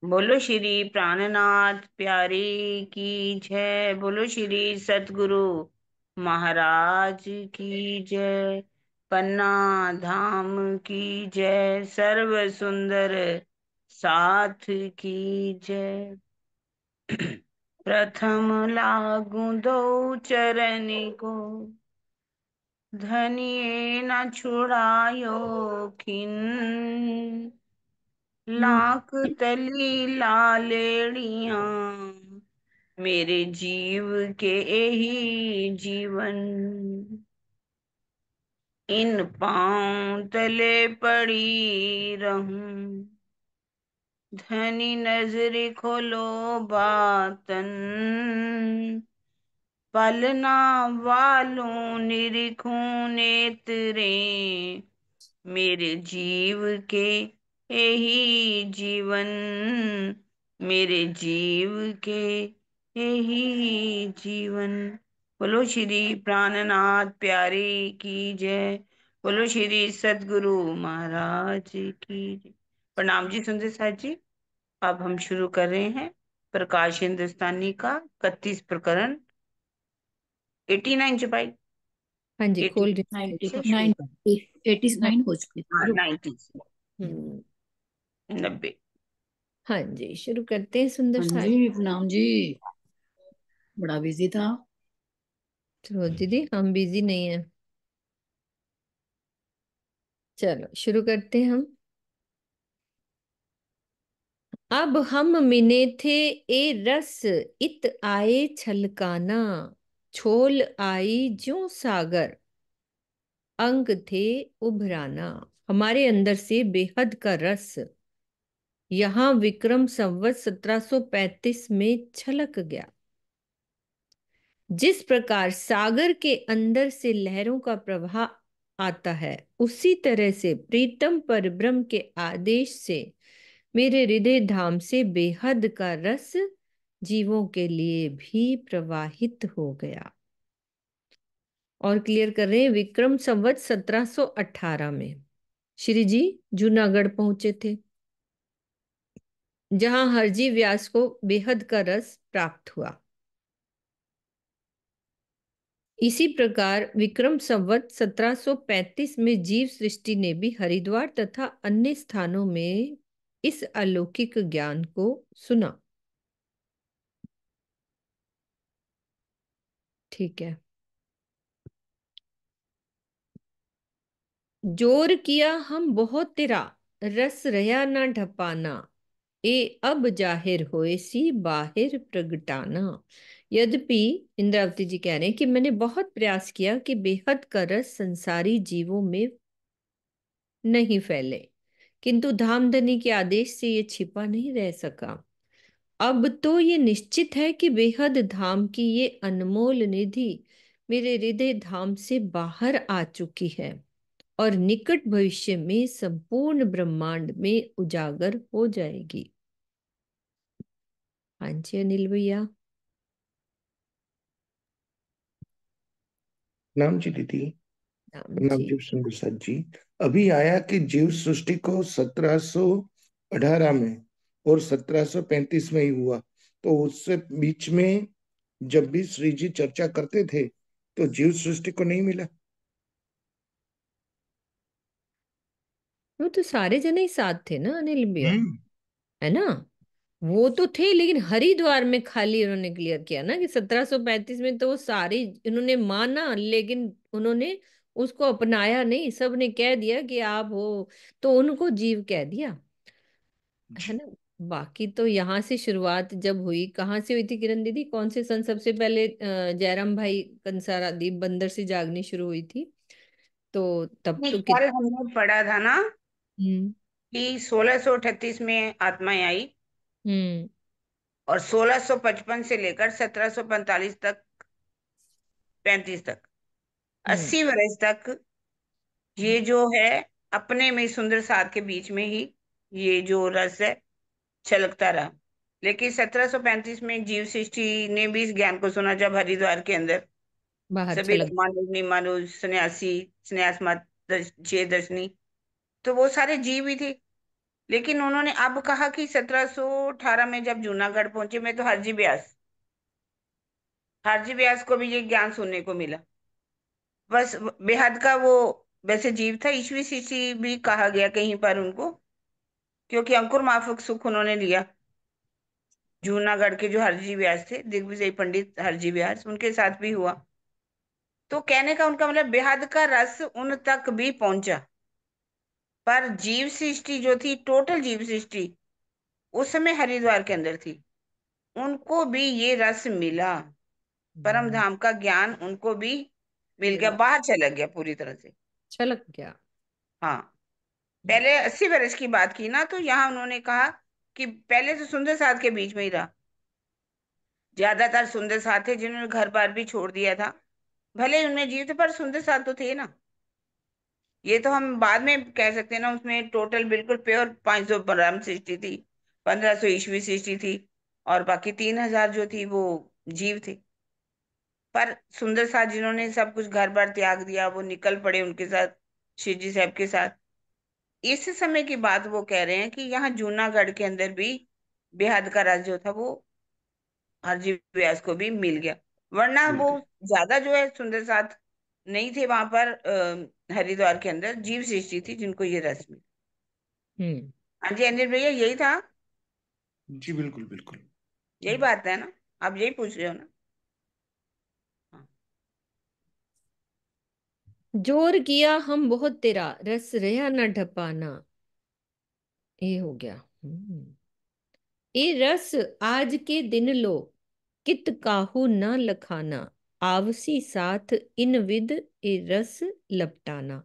बोलो श्री प्राणनाथ प्यारी की जय। बोलो श्री सतगुरु महाराज की जय। पन्ना धाम की जय। सर्व सुंदर साथ की जय। प्रथम लागू दो चरण को, धनिये न छुड़ायो खिन। लाख तली लालेड़िया, मेरे जीव के यही जीवन। इन पांव तले पड़ी रहूं, धनी नजर खोलो बातन। पलना वालों निरीखूं नेत्रे, मेरे जीव के यही जीवन। मेरे जीव के यही जीवन। बोलो श्री प्राणनाथ प्यारे की जय। बोलो श्री सतगुरु महाराज की जय। प्रणाम जी सुंदर साथ जी। अब हम शुरू कर रहे हैं प्रकाश हिंदुस्तानी का 31 प्रकरण। 89 चुपाई। हाँ जी, खोल रही हूँ। 89 से शुरू कर। 89 हो चुके हाँ, शुरू। 90 से हम्म। 90। हाँ जी, शुरू करते हैं सुंदर हाँ साथ। जी प्रणाम जी। बड़ा बिजी था। चलो दीदी, हम बिजी नहीं है। चलो शुरू करते हैं हम। अब हम मिने थे ए रस, इत आए छलकाना। छोल आई ज्यों सागर, अंग थे उभराना। हमारे अंदर से बेहद का रस यहाँ विक्रम संवत 1735 में छलक गया। जिस प्रकार सागर के अंदर से लहरों का प्रवाह आता है, उसी तरह से प्रीतम परब्रह्म के आदेश से मेरे हृदय धाम से बेहद का रस जीवों के लिए भी प्रवाहित हो गया। और क्लियर कर रहे हैं, विक्रम संवत 1718 में श्री जी जूनागढ़ पहुंचे थे, जहां हरजी व्यास को बेहद का रस प्राप्त हुआ। इसी प्रकार विक्रम संवत 1735 में जीव सृष्टि ने भी हरिद्वार तथा अन्य स्थानों में इस अलौकिक ज्ञान को सुना। ठीक है। जोर किया हम बहुत तेरा, रस रया ना ढपाना। ए अब जाहिर होए सी बाहिर प्रगटाना। यद्यपि इंद्रावती जी कह रहे हैं कि मैंने बहुत प्रयास किया कि बेहद का रस संसारी जीवों में नहीं फैले, किंतु धामधनी के आदेश से ये छिपा नहीं रह सका। अब तो ये निश्चित है कि बेहद धाम की ये अनमोल निधि मेरे हृदय धाम से बाहर आ चुकी है और निकट भविष्य में संपूर्ण ब्रह्मांड में उजागर हो जाएगी। हाँ जी अनिल भैया। नाम जी दीदी। राम नाम जी। जी सुंदर साथ जी। अभी आया कि जीव सृष्टि को 1718 में और 1735 में ही हुआ, तो उससे बीच में जब भी श्री जी चर्चा करते थे तो जीव सृष्टि को नहीं मिला। वो तो सारे जने ही साथ थे ना अनिल भैया, हम्म। है ना। वो तो थे, लेकिन हरिद्वार में खाली उन्होंने क्लियर किया ना कि 1735 में तो वो सारी इन्होंने माना, लेकिन उन्होंने उसको अपनाया नहीं। सब ने कह दिया कि आप हो, तो उनको जीव कह दिया, है जी। ना। बाकी तो यहाँ से शुरुआत जब हुई, कहाँ से हुई थी किरण दीदी? कौन से सन सबसे पहले जयराम भाई कंसारा दीप बंदर से जागनी शुरू हुई थी? तो तब नहीं, तो कल हमने पढ़ा था ना हम्म। कि 1638 में आत्माएं आई हम्म। और 1655 से लेकर 1745 तक, 35 तक, हम्म। 80 वर्ष तक ये जो है अपने में सुंदर साथ के बीच में ही ये जो रस है छलकता रहा। लेकिन 1735 में जीव सृष्टि ने भी इस ज्ञान को सुना, जब हरिद्वार के अंदर बाहर सभी छलक। मानुष निमानुष सन्यासी, संन्यास मत, छह दर्शनी, तो वो सारे जीव ही थे। लेकिन उन्होंने अब कहा कि 1718 में जब जूनागढ़ पहुंचे, मैं तो हरजी व्यास को भी ये ज्ञान सुनने को मिला। बस बेहद का वो वैसे जीव था, ईश्वी शिष्य भी कहा गया कहीं पर उनको, क्योंकि अंकुर माफक सुख उन्होंने लिया। जूनागढ़ के जो हरजी व्यास थे, दिग्विजय पंडित हरजी व्यास, उनके साथ भी हुआ। तो कहने का उनका मतलब बेहद का रस उन तक भी पहुंचा। पर जीव सृष्टि जो थी, टोटल जीव सृष्टि उस समय हरिद्वार के अंदर थी, उनको भी ये रस मिला। परम धाम का ज्ञान उनको भी मिल गया, मिला। बाहर चला गया पूरी तरह से। छलक गया। हाँ। पहले 80 वर्ष की बात की ना, तो यहाँ उन्होंने कहा कि पहले तो सुंदर साध के बीच में ही रहा। ज्यादातर सुंदर साध थे जिन्होंने घर बार भी छोड़ दिया था, भले ही उनमें जीव थे पर सुंदर साध तो थे ना। ये तो हम बाद में कह सकते हैं ना, उसमें टोटल बिल्कुल प्योर 500 ब्रह्म सृष्टि थी, 1500 ईस्वी सृष्टि थी, और बाकी 3000 जो थी वो जीव थे। पर सुंदर साथ जिन्होंने सब कुछ घर बार त्याग दिया, वो निकल पड़े उनके साथ, शिव जी साहब के साथ। इस समय की बात वो कह रहे हैं कि यहाँ जूनागढ़ के अंदर भी बेहद का राज जो था वो हरजी व्यास को भी मिल गया। वरना मिल वो गए। ज्यादा जो है सुंदर साथ नहीं थे वहां पर, हरिद्वार के अंदर जीव सृष्टि थी जिनको ये रस मिला। हम्म। हाँ जी अनिल भैया, यही था। जी बिल्कुल बिल्कुल। यही बात है ना, आप यही पूछ रहे हो ना? हाँ। जोर किया हम बहुत तेरा, रस रहा न ढपाना। ये हो गया। ए रस आज के दिन लो, कित काहू न लखाना। आवसी साथ इन विद ए रस लपटाना।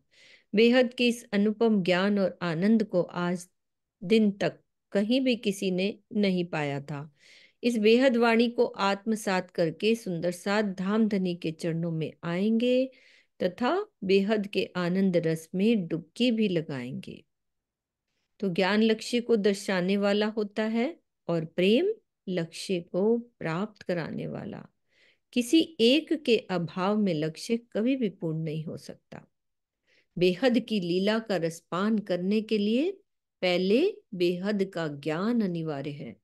बेहद के इस अनुपम ज्ञान और आनंद को आज दिन तक कहीं भी किसी ने नहीं पाया था। इस बेहद वाणी को आत्मसात करके सुंदर साथ धामधनी के चरणों में आएंगे तथा बेहद के आनंद रस में डुबकी भी लगाएंगे। तो ज्ञान लक्ष्य को दर्शाने वाला होता है और प्रेम लक्ष्य को प्राप्त कराने वाला। किसी एक के अभाव में लक्ष्य कभी भी पूर्ण नहीं हो सकता। बेहद की लीला का रसपान करने के लिए पहले बेहद का ज्ञान अनिवार्य है।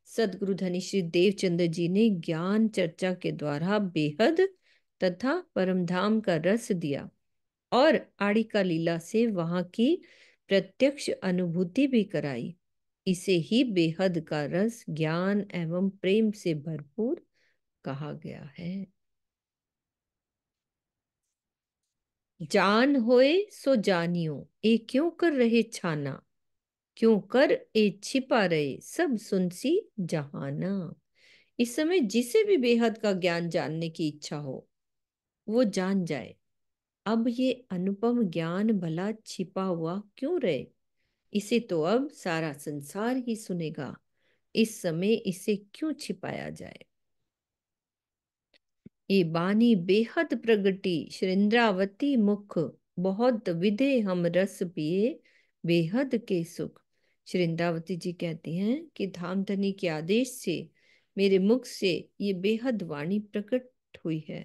सदगुरु धनी श्री देवचंद्र जी ने ज्ञान चर्चा के द्वारा बेहद तथा परमधाम का रस दिया और आड़िका लीला से वहां की प्रत्यक्ष अनुभूति भी कराई। इसे ही बेहद का रस ज्ञान एवं प्रेम से भरपूर कहा गया है। जान होए सो जानियो, ए क्यों कर रहे छाना। क्यों कर ए छिपा रहे, सब सुनसी जहाना। इस समय जिसे भी बेहद का ज्ञान जानने की इच्छा हो वो जान जाए। अब ये अनुपम ज्ञान भला छिपा हुआ क्यों रहे, इसे तो अब सारा संसार ही सुनेगा। इस समय इसे क्यों छिपाया जाए। ये बानी बेहद प्रगति श्रृंद्रावती मुख, बहुत विधे हम रस पिए बेहद के सुख। श्रृंद्रावती जी कहती हैं कि धामधनी के आदेश से मेरे मुख से ये बेहद वाणी प्रकट हुई है।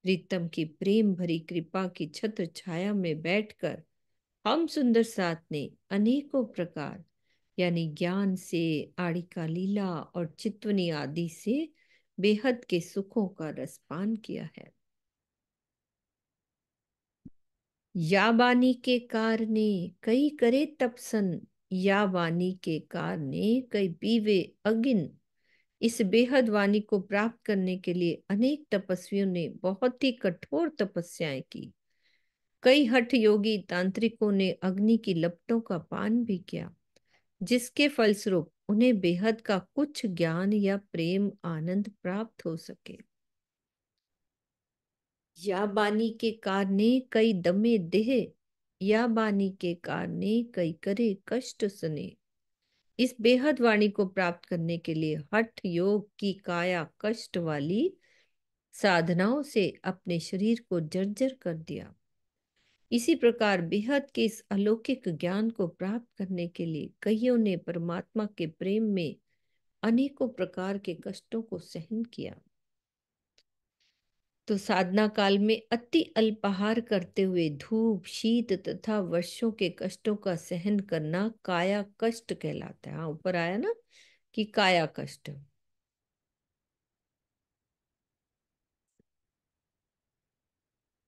प्रीतम की प्रेम भरी कृपा की छत्र छाया में बैठकर हम सुंदर साथ ने अनेकों प्रकार यानी ज्ञान से, आड़िका लीला और चित्वनी आदि से बेहद के सुखों का रसपान किया है। या बानी के कारणे कई करे तपसन, या वाणी के कारणे कई पीवे अगिन। इस बेहद वाणी को प्राप्त करने के लिए अनेक तपस्वियों ने बहुत ही कठोर तपस्याएं की। कई हठ योगी तांत्रिकों ने अग्नि की लपटों का पान भी किया, जिसके फलस्वरूप उन्हें बेहद का कुछ ज्ञान या प्रेम आनंद प्राप्त हो सके। या बानी के कारणे कई दमे देह, या बानी के कारणे कई करे कष्ट सने। इस बेहद वाणी को प्राप्त करने के लिए हठ योग की काया कष्ट वाली साधनाओं से अपने शरीर को जर्जर कर दिया। इसी प्रकार बेहद के इस अलौकिक ज्ञान को प्राप्त करने के लिए कईयों ने परमात्मा के प्रेम में अनेकों प्रकार के कष्टों को सहन किया। तो साधना काल में अति अल्पाहार करते हुए धूप शीत तथा वर्षों के कष्टों का सहन करना काया कष्ट कहलाता है। हाँ, ऊपर आया ना कि काया कष्ट।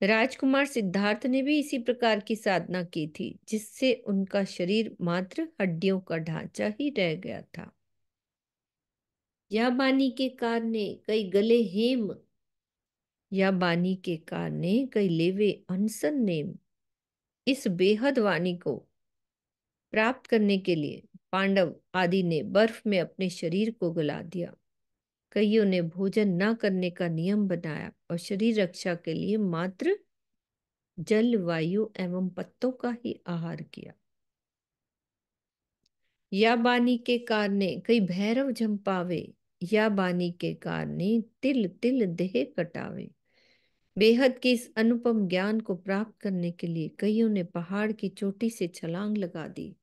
राजकुमार सिद्धार्थ ने भी इसी प्रकार की साधना की थी, जिससे उनका शरीर मात्र हड्डियों का ढांचा ही रह गया था। या बानी के कारण कई गले हेम, या बानी के कारण कई लेवे अनसन नेम। इस बेहद वाणी को प्राप्त करने के लिए पांडव आदि ने बर्फ में अपने शरीर को गला दिया। कईयों ने भोजन न करने का नियम बनाया और शरीर रक्षा के लिए मात्र जल वायु एवं पत्तों का ही आहार किया। या बानी के कारण कई भैरव झंपावे, या बानी के कारण तिल तिल देह कटावे। बेहद के इस अनुपम ज्ञान को प्राप्त करने के लिए कईयों ने पहाड़ की चोटी से छलांग लगा दी।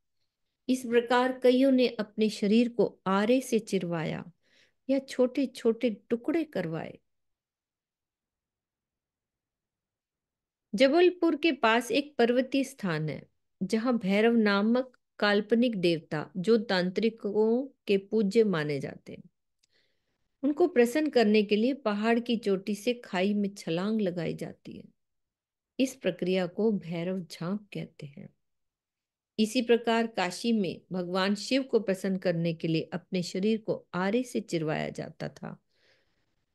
इस प्रकार कईयों ने अपने शरीर को आरे से चिरवाया या छोटे छोटे टुकड़े करवाए। जबलपुर के पास एक पर्वतीय स्थान है, जहां भैरव नामक काल्पनिक देवता, जो तांत्रिकों के पूज्य माने जाते हैं, उनको प्रसन्न करने के लिए पहाड़ की चोटी से खाई में छलांग लगाई जाती है। इस प्रक्रिया को भैरव झांक कहते हैं। इसी प्रकार काशी में भगवान शिव को प्रसन्न करने के लिए अपने शरीर को आरे से चिरवाया जाता था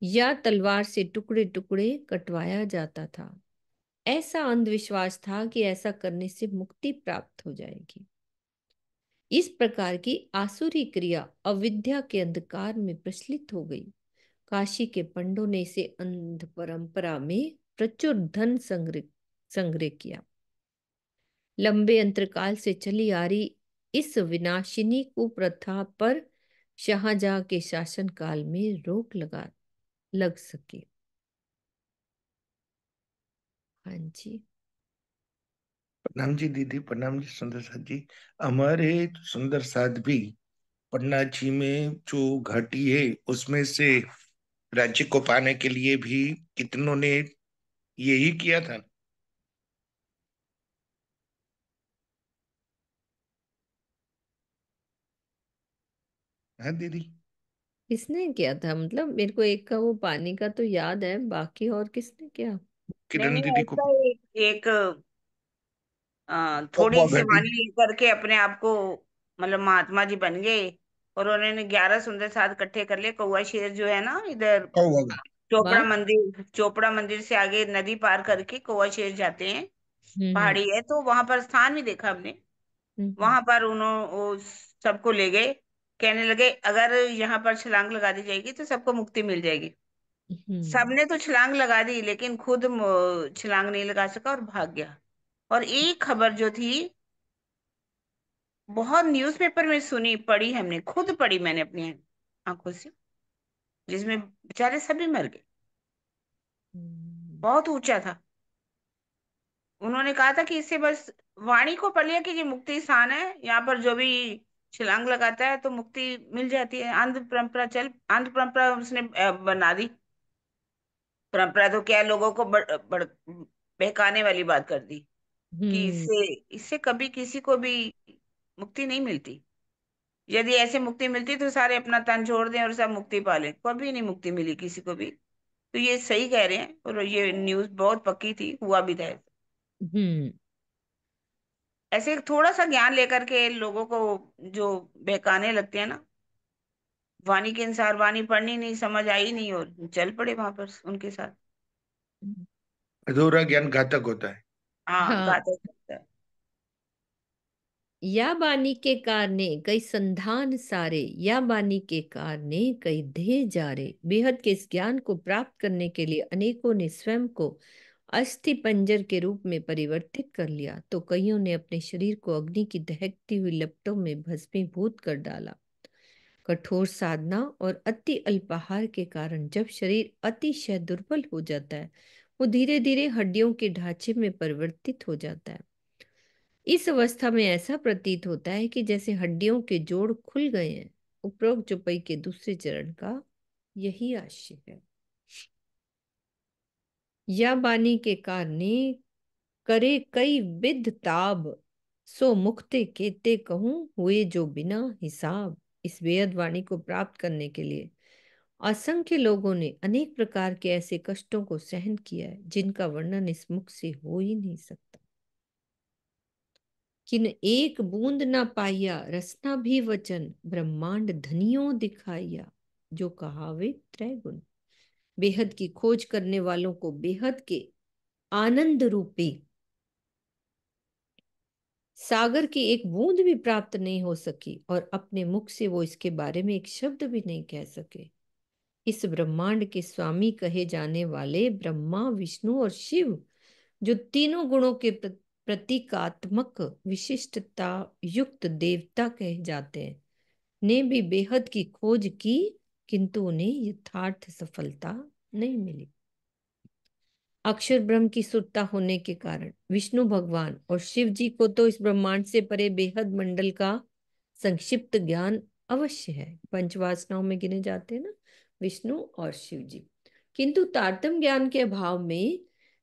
या तलवार से टुकड़े टुकड़े कटवाया जाता था। ऐसा अंधविश्वास था कि ऐसा करने से मुक्ति प्राप्त हो जाएगी। इस प्रकार की आसुरी क्रिया अविद्या के अंधकार में प्रचलित हो गई। काशी के पंडों ने इसे अंध परंपरा में प्रचुर धन संग्रह संग्रह किया। लंबे अंतरकाल से चली आ रही इस विनाशिनी कुप्रथा पर शाहजहां के शासनकाल में रोक लग सके। हाँ जी। प्रणाम जी दीदी, प्रणाम जी सुंदर साथ जी। हमारे सुंदर साथ भी पन्ना जी में जो घाटी है उसमें से राज्य को पाने के लिए भी कितनों ने यही किया था। हाँ दीदी। किसने किया था? मतलब मेरे को एक का वो पानी का तो याद है, बाकी और किसने किया? नहीं किरण नहीं, दीदी को। ऐसा एक थोड़ी कौवा सी घाटी। वाणी लेकर के अपने आप को मतलब महात्मा जी बन गए। और उन्होंने 11 सुंदर साथ इकट्ठे कर लिए। कौवा शेर जो है ना, इधर कौवा घाटी। बात। चोपड़ा मंदिर से आगे नदी पार करके कौवा शेर जाते हैं। हम्म। पहाड़ी है तो वहां पर स्थान भी देखा हमने। हम्म। वहां पर उन्होंने वो सबको ले गए। कहने लगे अगर यहाँ पर छलांग लगा दी जाएगी तो सबको मुक्ति मिल जाएगी। हम्म। सबने तो छलांग लगा दी, लेकिन खुद छलांग नहीं लगा सका और भाग गया। और एक खबर जो थी, बहुत न्यूज़पेपर में सुनी, पढ़ी, हमने खुद पढ़ी मैंने अपनी आंखों से, जिसमें बेचारे सभी मर गए। हम्म। बहुत ऊंचा था। उन्होंने कहा था कि इससे बस वाणी को पढ़ लिया कि ये मुक्ति स्थान है, यहाँ पर जो भी छलांग लगाता है तो मुक्ति मिल जाती है। अंध परंपरा उसने बना दी। परंपरा तो क्या है, लोगों को बहकाने वाली बात कर दी कि हम्म। इससे इससे कभी किसी को भी मुक्ति नहीं मिलती। यदि ऐसे मुक्ति मिलती तो सारे अपना तन छोड़ दें और सब मुक्ति पा लें। कभी नहीं मुक्ति मिली किसी को भी। तो ये सही कह रहे हैं, और ये न्यूज़ बहुत पक्की थी, हुआ भी था ऐसा। हम्म। ऐसे थोड़ा सा ज्ञान लेकर के लोगों को जो बहकाने लगते हैं ना, वाणी के अनुसार वाणी पढ़नी नहीं, समझ आई नहीं और चल पड़े वहां पर उनके साथ। अधूरा ज्ञान घातक होता है। हाँ, हाँ। घातक होता है। या बानी के कारणे कई संधान सारे, या बानी के कारणे कई देह जारे। बेहद के इस ज्ञान को प्राप्त करने के लिए अनेकों ने स्वयं को अस्थि पंजर के रूप में परिवर्तित कर लिया, तो कईयों ने अपने शरीर को अग्नि की दहकती हुई लपटों में भस्मीभूत कर डाला। कठोर साधना और अति अल्पाहार के कारण जब शरीर अतिशय दुर्बल हो जाता है, वो धीरे धीरे हड्डियों के ढांचे में परिवर्तित हो जाता है। इस अवस्था में ऐसा प्रतीत होता है कि जैसे हड्डियों के जोड़ खुल गए हैं। उपरोक्त चौपाई के दूसरे चरण का यही आशय है। या बानी के कारणे करे कई विध ताब, सो मुक्ते केते कहूँ हुए जो बिना हिसाब। इस बेअद वाणी को प्राप्त करने के लिए असंख्य लोगों ने अनेक प्रकार के ऐसे कष्टों को सहन किया है जिनका वर्णन इस मुख से हो ही नहीं सकता। किन एक बूंद ना पाइया, रसना भी वचन, ब्रह्मांड धनियों दिखाइया, जो कहावे त्रैगुण। बेहद की खोज करने वालों को बेहद के आनंद रूपी सागर की एक बूंद भी प्राप्त नहीं हो सकी और अपने मुख से वो इसके बारे में एक शब्द भी नहीं कह सके। इस ब्रह्मांड के स्वामी कहे जाने वाले ब्रह्मा, विष्णु और शिव, जो तीनों गुणों के प्रतीकात्मक विशिष्टता युक्त देवता कहे जाते हैं, ने भी बेहद की खोज की, किंतु उन्हें यथार्थ सफलता नहीं मिली। अक्षर ब्रह्म की सुरता होने के कारण विष्णु भगवान और शिव जी को तो इस ब्रह्मांड से परे बेहद मंडल का संक्षिप्त ज्ञान अवश्य है। पंचवासनाओं में गिने जाते हैं ना विष्णु और शिव जी, किंतु तारतम्य ज्ञान के अभाव में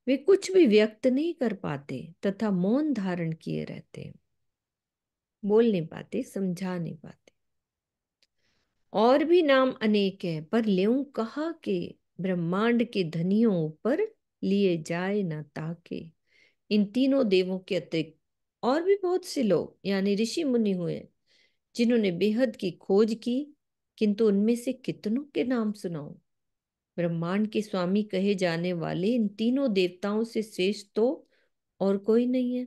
वे कुछ भी व्यक्त नहीं कर पाते तथा मौन धारण किए रहते, बोल नहीं पाते, समझा नहीं पाते। और भी नाम अनेक है, पर लेऊं कहा के ब्रह्मांड के धनियों ऊपर लिए जाए न ताके। इन तीनों देवों के अतिरिक्त और भी बहुत से लोग यानी ऋषि मुनि हुए जिन्होंने बेहद की खोज की, किंतु उनमें से कितनों के नाम सुनाऊं। ब्रह्मांड के स्वामी कहे जाने वाले इन तीनों देवताओं से श्रेष्ठ तो और कोई नहीं है।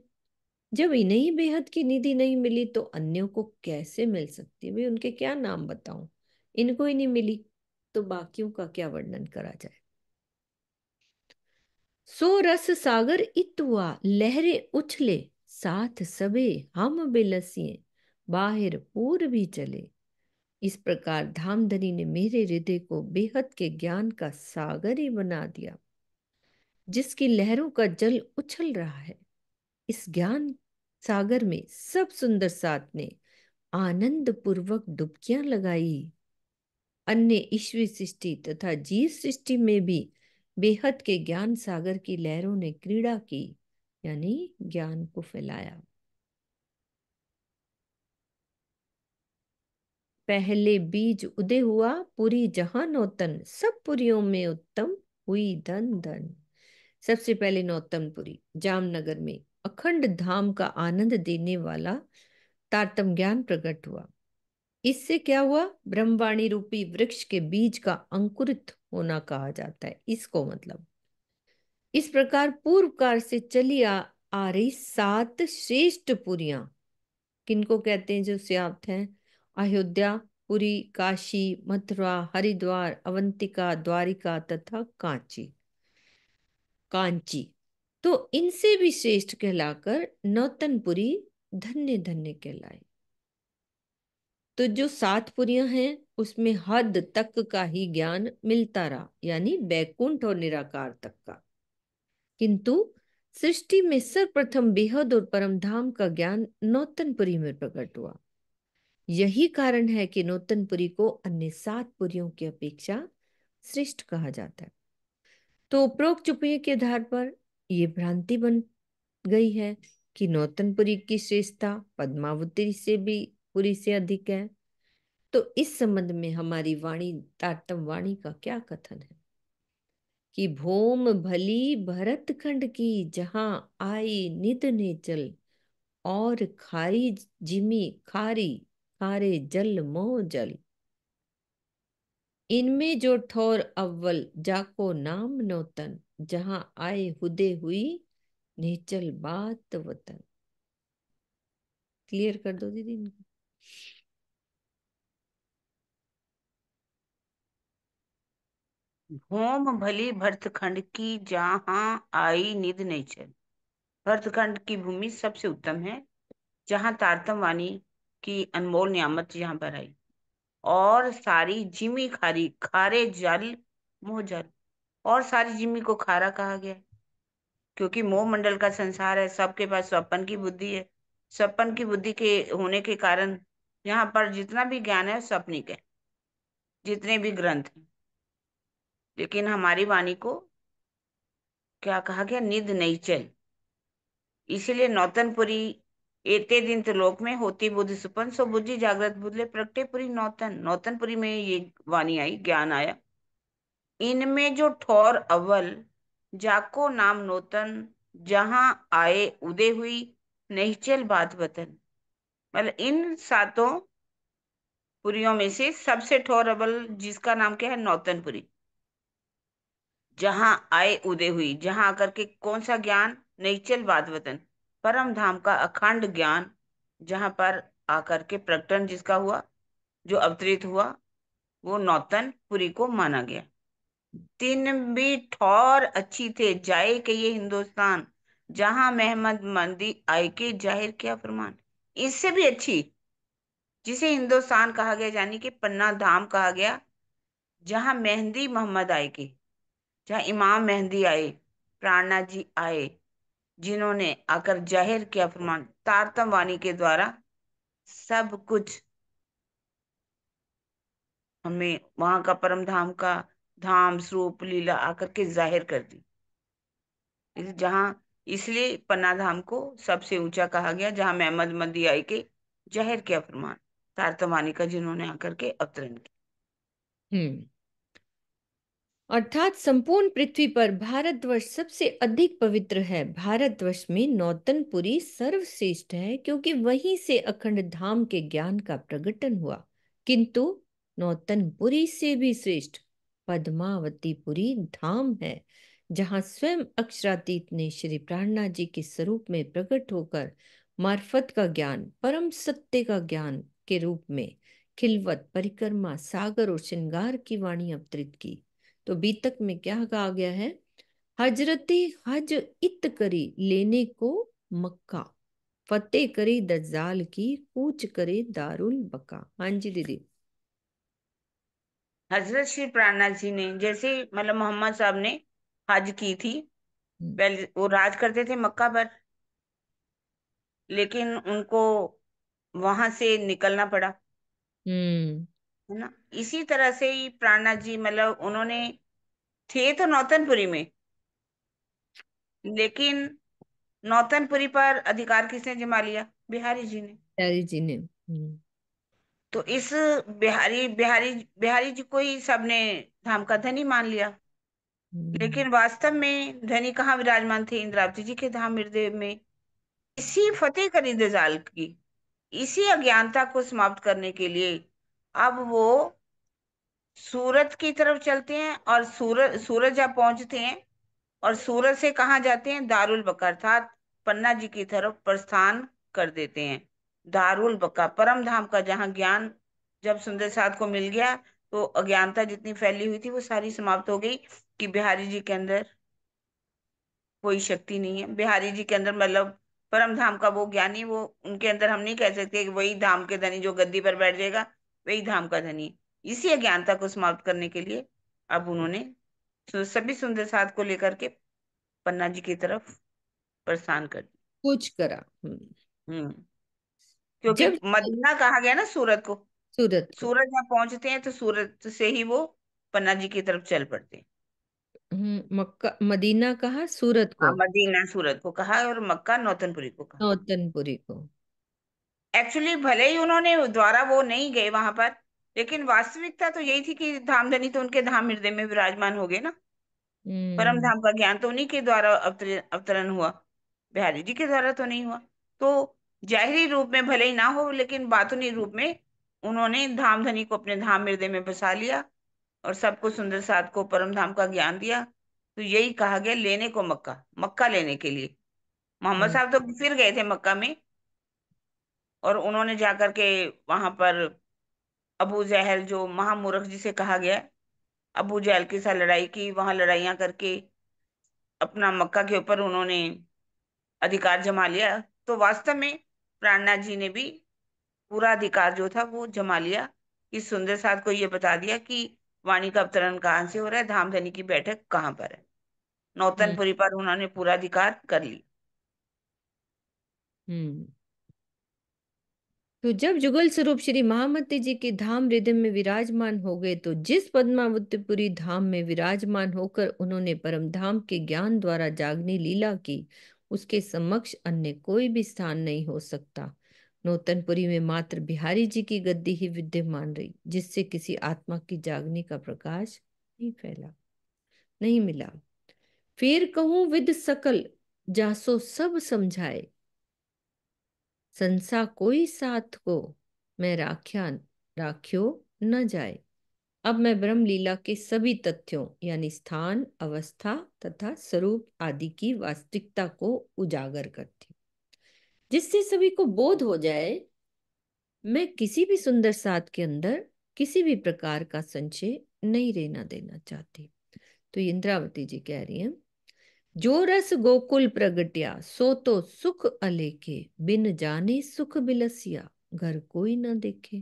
जब इन्हें ही बेहद की निधि नहीं मिली तो अन्यों को कैसे मिल सकती है? भाई उनके क्या नाम बताऊं, इनको ही नहीं मिली तो बाकियों का क्या वर्णन करा जाए। सो रस सागर इतुआ, लहरे उछले साथ सबे, हम बिलसिए बाहिर पूर भी चले। इस प्रकार धामधनी ने मेरे हृदय को बेहद के ज्ञान का सागर ही बना दिया, जिसकी लहरों का जल उछल रहा है। इस ज्ञान सागर में सब सुंदर साथ ने आनंद पूर्वक डुबकियां लगाई। अन्य ईश्वरी सृष्टि तथा जीव सृष्टि में भी बेहद के ज्ञान सागर की लहरों ने क्रीड़ा की, यानी ज्ञान को फैलाया। पहले बीज उदय हुआ पुरी जहां नौतन, सब पुरियों में उत्तम हुई धन धन। सबसे पहले नौतनपुरी जामनगर में अखंड धाम का आनंद देने वाला तारतम ज्ञान प्रकट हुआ। इससे क्या हुआ? ब्रह्मवाणी रूपी वृक्ष के बीज का अंकुरित होना कहा जाता है इसको। मतलब इस प्रकार पूर्व काल से चली आ रही 7 श्रेष्ठ पुरियां किनको कहते हैं? जो सियात हैं, अयोध्या, पुरी, काशी, मथुरा, हरिद्वार, अवंतिका, द्वारिका तथा कांची। कांची तो इनसे भी श्रेष्ठ कहलाकर नौतनपुरी धन्य धन्य कहलाए। तो जो 7 पुरियां हैं उसमें हद तक का ही ज्ञान मिलता रहा, यानी बैकुंठ और निराकार तक का। किंतु सृष्टि में सर्वप्रथम बेहद और परम धाम का ज्ञान नौतनपुरी में प्रकट हुआ। यही कारण है कि नौतनपुरी को अन्य 7 पुरियों की अपेक्षा श्रेष्ठ कहा जाता है। तो उपरोक्त चुपये के आधार पर यह भ्रांति बन गई है कि नौतनपुरी की श्रेष्ठता पद्मावती से भी पुरी से अधिक है। तो इस संबंध में हमारी वाणी तारतम वाणी का क्या कथन है कि भूम भली भरत खंड की, जहां आई निध ने चल, और खारी जिमी खारी, खारे जल मोह जल। इनमें जो ठोर अव्वल, जाको नाम नौतन, जहां आए हुदे हुई नेचल बात वतन। क्लियर कर दो दीदी इनको। भौम भली भरतखंड की, जहां आई निध नेचर। भरतखंड की भूमि सबसे उत्तम है, जहां तारतम वाणी की अनमोल नियामत यहाँ पर आई। और सारी जिमी खारी, खारे जल मोह जल। और सारी जिमी को खारा कहा गया है, क्योंकि मोह मंडल का संसार है, सबके पास स्वप्न की बुद्धि है। स्वप्न की बुद्धि के होने के कारण यहाँ पर जितना भी ज्ञान है स्वप्निक है, जितने भी ग्रंथ हैं। लेकिन हमारी वाणी को क्या कहा गया, निध नैचल। इसीलिए नौतनपुरी एते दिन त्रिलोक में होती बुद्धि सुपन, सो बुद्धि जागृत बुद्धले प्रगटे पुरी नौतन। नौतनपुरी में ये वाणी आई, ज्ञान आया। इनमें जो ठौर अव्वल, जाको नाम नौतन, जहां आए उदय हुई, निश्चल बात वतन। मतलब इन सातों पुरियों में से सबसे ठौर अव्वल जिसका नाम क्या है, नौतनपुरी। जहां आए उदय हुई, जहां आकर के कौन सा ज्ञान, निश्चल बात वतन, परम धाम का अखंड ज्ञान, जहां पर आकर के प्रकटन जिसका हुआ, जो अवतरित हुआ, वो नौतनपुरी को माना गया। तीन भी ठौर अच्छी थे, जाए के ये हिंदुस्तान, जहां मेहमद मंदी आए के जाहिर क्या फरमान। इससे भी अच्छी, जिसे हिंदुस्तान कहा गया, यानी कि पन्ना धाम कहा गया, जहां मेहंदी मोहम्मद आए के, जहां इमाम मेहंदी आए, प्राणनाथ जी आए, जिन्होंने आकर जाहिर किया फरमान, तारतम वाणी के द्वारा सब कुछ हमें वहां का परम धाम का धाम स्वरूप लीला आकर के जाहिर कर दी। जहां, इसलिए पन्ना धाम को सबसे ऊंचा कहा गया, जहां मेहमद मदी आई के जाहिर किया फरमान, तारतम का जिन्होंने आकर के अवतरण किया। हम्म। अर्थात संपूर्ण पृथ्वी पर भारतवर्ष सबसे अधिक पवित्र है। भारतवर्ष में नौतनपुरी सर्वश्रेष्ठ है, क्योंकि वहीं से अखंड धाम के ज्ञान का प्रकटन हुआ। किंतु नौतनपुरी से भी श्रेष्ठ पद्मावतीपुरी धाम है, जहाँ स्वयं अक्षरातीत ने श्री प्राणनाथ जी के स्वरूप में प्रकट होकर मार्फत का ज्ञान, परम सत्य का ज्ञान के रूप में खिलवत, परिक्रमा, सागर और श्रृंगार की वाणी अवतरित की। तो बीतक में क्या कहा गया है, हजरते हज इत करी लेने को मक्का, फतेह करी दज्जाल की, कूच करे दारुल बका। हाँ जी दीदी। हजरत श्री प्राणनाथ जी ने, जैसे मतलब मोहम्मद साहब ने हज की थी, हम्म। पहले वो राज करते थे मक्का पर, लेकिन उनको वहां से निकलना पड़ा, हम्म। है ना। इसी तरह से ही प्राणनाथ जी, मतलब उन्होंने थे तो नौतनपुरी में, लेकिन नौतनपुरी पर अधिकार किसने जमा लिया, बिहारी जी ने। प्यारी जी ने। तो इस बिहारी बिहारी बिहारी जी को ही सबने धाम का धनी मान लिया। हम्म। लेकिन वास्तव में धनी कहाँ विराजमान थे, इंद्रावती जी के धाम हृदय में। इसी फतेह करी दजाल की, इसी अज्ञानता को समाप्त करने के लिए अब वो सूरत की तरफ चलते हैं, और सूरत जब पहुंचते हैं, और सूरत से कहाँ जाते हैं, दारुल बका, अर्थात पन्ना जी की तरफ प्रस्थान कर देते हैं। दारुल बका, परम धाम का जहाँ ज्ञान जब सुंदर साध को मिल गया, तो अज्ञानता जितनी फैली हुई थी वो सारी समाप्त हो गई, कि बिहारी जी के अंदर कोई शक्ति नहीं है। बिहारी जी के अंदर मतलब परम धाम का वो ज्ञानी, वो उनके अंदर हम नहीं कह सकते कि वही धाम के धनी जो गद्दी पर बैठ जाएगा वही धाम का धनी है। इसी अज्ञानता को समाप्त करने के लिए अब उन्होंने सभी सुंदर साध को लेकर के पन्ना जी की तरफ प्रस्थान कर दी। कुछ करा। हम्म। क्योंकि जब मदीना कहा गया ना सूरत को, सूरत को। सूरत जहाँ पहुंचते हैं तो सूरत से ही वो पन्ना जी की तरफ चल पड़ते हैं। मक्का मदीना कहा, सूरत हाँ, को, मदीना सूरत को कहा और मक्का नौतनपुरी को कहा। नौतनपुरी को। एक्चुअली भले ही उन्होंने द्वारा वो नहीं गए वहां पर, लेकिन वास्तविकता तो यही थी कि धामधनी तो उनके धाम हृदय में विराजमान हो गए ना। परम हम्म। धाम का ज्ञान तो उन्हीं के द्वारा अवतरण हुआ, बिहारी जी के द्वारा तो नहीं हुआ। तो जाहिरी रूप में भले ही ना हो, लेकिन बातुनी रूप में उन्होंने धामधनी को अपने धाम हृदय में बसा लिया, और सबको सुंदर साध को परम धाम का ज्ञान दिया। तो यही कहा गया, लेने को मक्का, मक्का लेने के लिए मोहम्मद हम्म। साहब तो फिर गए थे मक्का में, और उन्होंने जाकर के वहां पर अबू जहल, जो महामूर्ख जिसे कहा गया, अबू जहल के साथ लड़ाई की, वहां लड़ाइयां करके अपना मक्का के ऊपर उन्होंने अधिकार जमा लिया। तो वास्तव में प्राणनाथ जी ने भी पूरा अधिकार जो था वो जमा लिया, इस सुंदर साथ को ये बता दिया कि वाणी का अवतरण कहाँ से हो रहा है, धामधनी की बैठक कहाँ पर है। हम्म। नौतनपुरी पर उन्होंने पूरा अधिकार कर लिया। हम्म। तो जब जुगल स्वरूप श्री महामती जी के धाम हृदय में विराजमान हो गए, तो जिस पद्मावतीपुरी धाम में विराजमान होकर उन्होंने परम धाम के ज्ञान द्वारा जागनी लीला की, उसके समक्ष अन्य कोई भी स्थान नहीं हो सकता। नूतनपुरी में मात्र बिहारी जी की गद्दी ही विद्यमान रही, जिससे किसी आत्मा की जागने का प्रकाश नहीं फैला, नहीं मिला। फिर कहूं विद सकल जासो सब समझाए, संसा कोई साथ को मैं राख्या राख्यो न जाए। अब मैं ब्रह्म लीला के सभी तथ्यों यानी स्थान, अवस्था तथा स्वरूप आदि की वास्तविकता को उजागर करती हूँ, जिससे सभी को बोध हो जाए। मैं किसी भी सुंदर साथ के अंदर किसी भी प्रकार का संशय नहीं रहना देना चाहती। तो इंद्रावती जी कह रही हैं, जो रस गोकुल प्रगट्या सो तो सुख अलेखे, बिन जाने सुख बिलसिया घर कोई न देखे।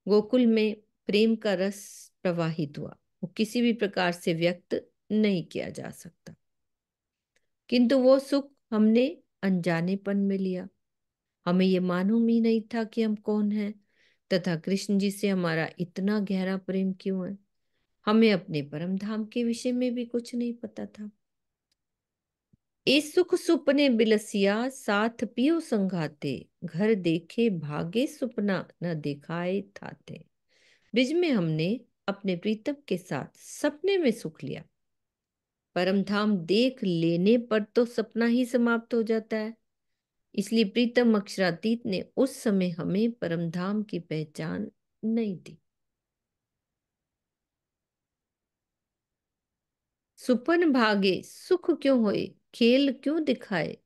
गोकुल में प्रेम का रस प्रवाहित हुआ, वो किसी भी प्रकार से व्यक्त नहीं किया जा सकता, किंतु वो सुख हमने अनजानेपन में लिया। हमें ये मालूम ही नहीं था कि हम कौन हैं तथा कृष्ण जी से हमारा इतना गहरा प्रेम क्यों है। हमें अपने परम धाम के विषय में भी कुछ नहीं पता था। ए सुख सुपने बिलसिया साथ पियो संघाते, घर देखे भागे सुपना न दिखाए थाते। ब्रिज में हमने अपने प्रीतम के साथ सपने में सुख लिया। परम धाम देख लेने पर तो सपना ही समाप्त हो जाता है, इसलिए प्रीतम अक्षरातीत ने उस समय हमें परम धाम की पहचान नहीं दी। सुपन भागे सुख क्यों होए, खेल क्यों दिखाए,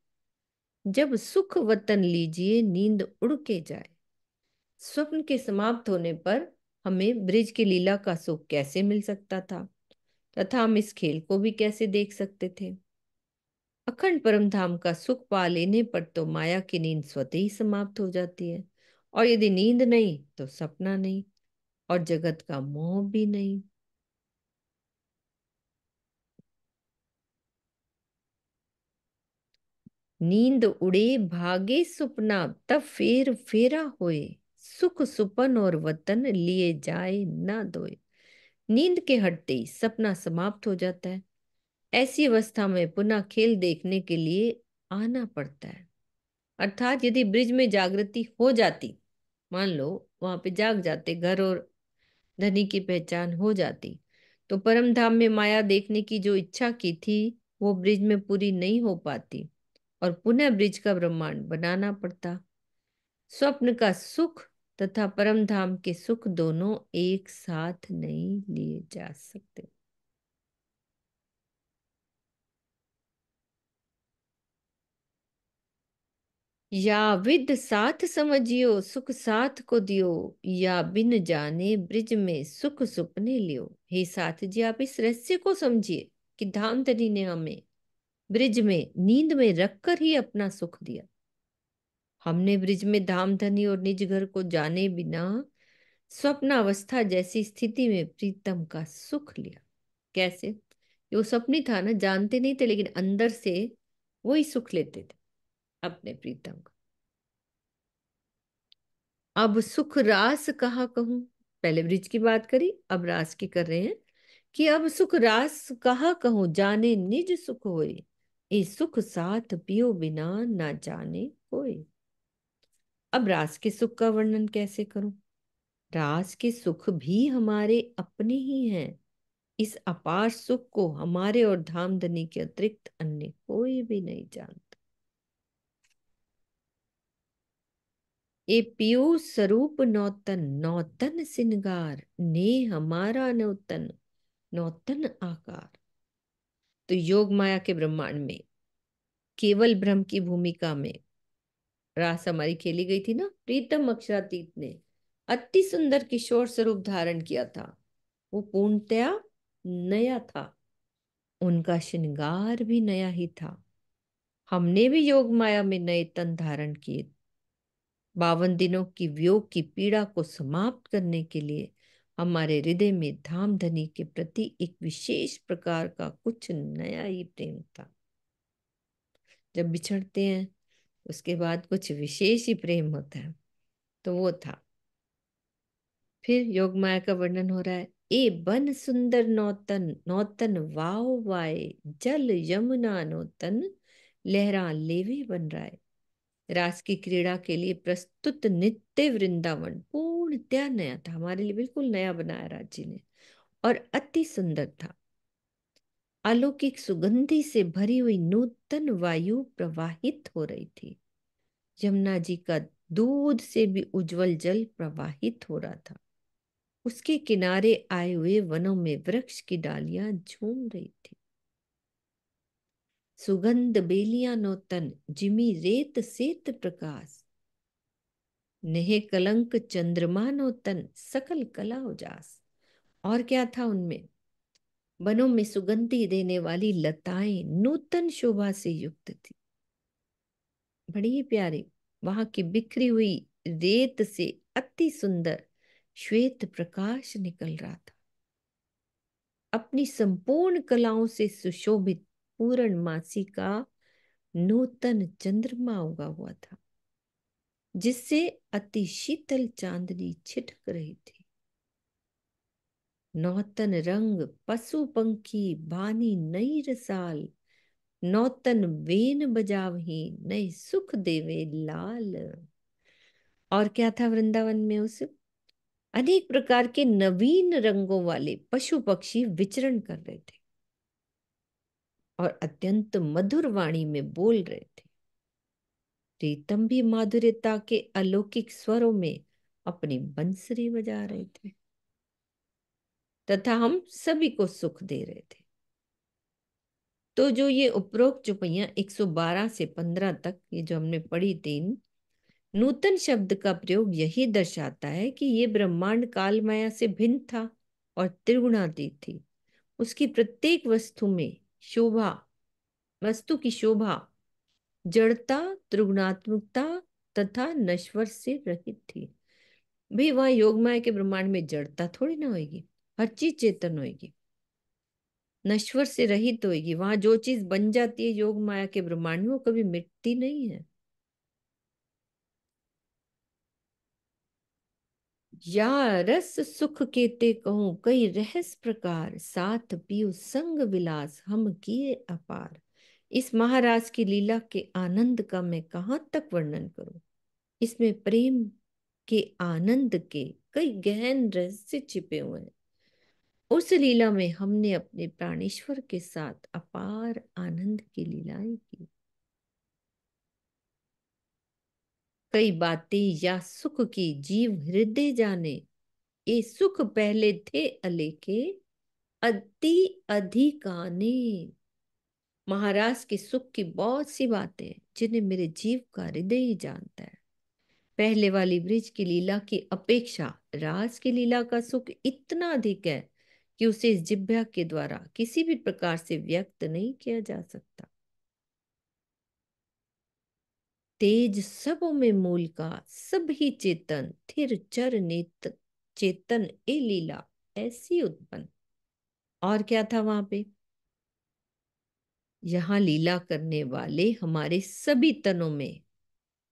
जब सुख वतन लीजिए नींद उड़ के जाए। स्वप्न के समाप्त होने पर हमें ब्रिज की लीला का सुख कैसे मिल सकता था तथा हम इस खेल को भी कैसे देख सकते थे। अखंड परम धाम का सुख पा लेने पर तो माया की नींद स्वतः ही समाप्त हो जाती है, और यदि नींद नहीं तो सपना नहीं और जगत का मोह भी नहीं। नींद उड़े भागे सुपना, तब फेर फेरा होए, सुख सुपन और वतन लिए जाए ना दोए। नींद के हटते ही सपना समाप्त हो जाता है। ऐसी अवस्था में पुनः खेल देखने के लिए आना पड़ता है। अर्थात यदि ब्रिज में जागृति हो जाती, मान लो वहां पे जाग जाते, घर और धनी की पहचान हो जाती, तो परम धाम में माया देखने की जो इच्छा की थी वो ब्रिज में पूरी नहीं हो पाती और पुनः ब्रिज का ब्रह्मांड बनाना पड़ता। स्वप्न का सुख तथा परम धाम के सुख दोनों एक साथ नहीं लिए जा सकते। या विद साथ समझियो सुख साथ को दियो, या बिन जाने ब्रिज में सुख सुपने लियो। हे साथ जी, आप इस रहस्य को समझिए कि धामधनी ने हमें ब्रिज में नींद में रखकर ही अपना सुख दिया। हमने ब्रिज में धामधनी और निज घर को जाने बिना स्वप्न अवस्था जैसी स्थिति में प्रीतम का सुख लिया। कैसे? ये वो सपनी था ना, जानते नहीं थे लेकिन अंदर से वही सुख लेते थे अपने प्रीतम का। अब सुख रास कहा कहूं, पहले ब्रिज की बात करी, अब रास की कर रहे हैं कि अब सुख रास कहा कहूं, जाने निज सुख होए, ए सुख साथ पियो बिना ना जाने कोई। अब रास के सुख का वर्णन कैसे करूं? रास के सुख भी हमारे अपने ही हैं। इस अपार सुख को हमारे और धामधनी के अतिरिक्त अन्य कोई भी नहीं जानता। ए पियो स्वरूप नौतन, नौतन सिनगार, ने हमारा नौतन, नौतन आकार। तो योग माया के ब्रह्मांड में केवल ब्रह्म की भूमिका में रास हमारी खेली गई थी ना। प्रीतम अक्षरातीत ने अति सुंदर किशोर स्वरूप धारण किया था, वो पूर्णतया नया था, उनका श्रृंगार भी नया ही था। हमने भी योग माया में नए तन धारण किए। 52 दिनों की वियोग की पीड़ा को समाप्त करने के लिए हमारे हृदय में धामधनी के प्रति एक विशेष प्रकार का कुछ नया ही प्रेम था। जब बिछड़ते हैं उसके बाद कुछ विशेष ही प्रेम होता है। तो वो था। फिर योग माया का वर्णन हो रहा है। ए बन सुंदर नौतन, नौतन वाओ वाए, जल यमुना नौतन, लहरा लेवे बन राय। रास की क्रीड़ा के लिए प्रस्तुत नित्य वृंदावन पूर्णतया नया था, हमारे लिए बिल्कुल नया बनाया राज जी ने, और अति सुंदर था। अलौकिक सुगंधि से भरी हुई नूतन वायु प्रवाहित हो रही थी। यमुना जी का दूध से भी उज्जवल जल प्रवाहित हो रहा था। उसके किनारे आए हुए वनों में वृक्ष की डालियां झूम रही थी। सुगंध बेलियां नौतन, जिमी रेत सेत प्रकाश, नेह कलंक चंद्रमा नौतन, सकल कला उजास। और क्या था उनमें? वनों में सुगंधि देने वाली लताएं नूतन शोभा से युक्त थी, बड़ी ही प्यारी। वहां की बिखरी हुई रेत से अति सुंदर श्वेत प्रकाश निकल रहा था। अपनी संपूर्ण कलाओं से सुशोभित पूर्णमासी का नूतन चंद्रमा उगा हुआ था, जिससे अति शीतल चांदनी छिटक रही थी। नौतन रंग पशु पंखी बानी नई रसाल, नौतन वेन बजावही नए सुख देवे लाल। और क्या था वृंदावन में? उस अनेक प्रकार के नवीन रंगों वाले पशु पक्षी विचरण कर रहे थे और अत्यंत मधुर वाणी में बोल रहे थे। प्रीतम भी माधुर्यता के अलौकिक स्वरों में अपनी बंसरी बजा रहे थे तथा हम सभी को सुख दे रहे थे। तो जो ये उपरोक्त जो पहिया 112 से 15 तक ये जो हमने पढ़ी तीन, नूतन शब्द का प्रयोग यही दर्शाता है कि ये ब्रह्मांड काल माया से भिन्न था और त्रिगुणातीत थी। उसकी प्रत्येक वस्तु में शोभा, वस्तु की शोभा जड़ता, त्रिगुणात्मकता तथा नश्वर से रहित थी। भी वहां योग माया के ब्रह्मांड में जड़ता थोड़ी ना होगी, हर चीज चेतन होगी, नश्वर से रहित होगी। वहां जो चीज बन जाती है योग माया के ब्रह्मांड में वो कभी मिटती नहीं है। या रस सुख केते कहूं कई रहस प्रकार, साथ पियो संग विलास हम किए अपार। इस महाराज की लीला के आनंद का मैं कहाँ तक वर्णन करूं। इसमें प्रेम के आनंद के कई गहन रहस्य छिपे हुए हैं। उस लीला में हमने अपने प्राणेश्वर के साथ अपार आनंद की लीलाएं की। कई बातें या सुख की जीव हृदय जाने, ये सुख पहले थे अलेखे अति अधिकाने। महाराज के सुख की बहुत सी बातें जिन्हें मेरे जीव का हृदय ही जानता है। पहले वाली ब्रिज की लीला की अपेक्षा रास की लीला का सुख इतना अधिक है कि उसे इस जिह्वा के द्वारा किसी भी प्रकार से व्यक्त नहीं किया जा सकता। तेज सबों में मूल का, सब ही चेतन, थिर चर नेत चेतन ए लीला ऐसी उत्पन्न। और क्या था वहां पे? यहाँ लीला करने वाले हमारे सभी तनों में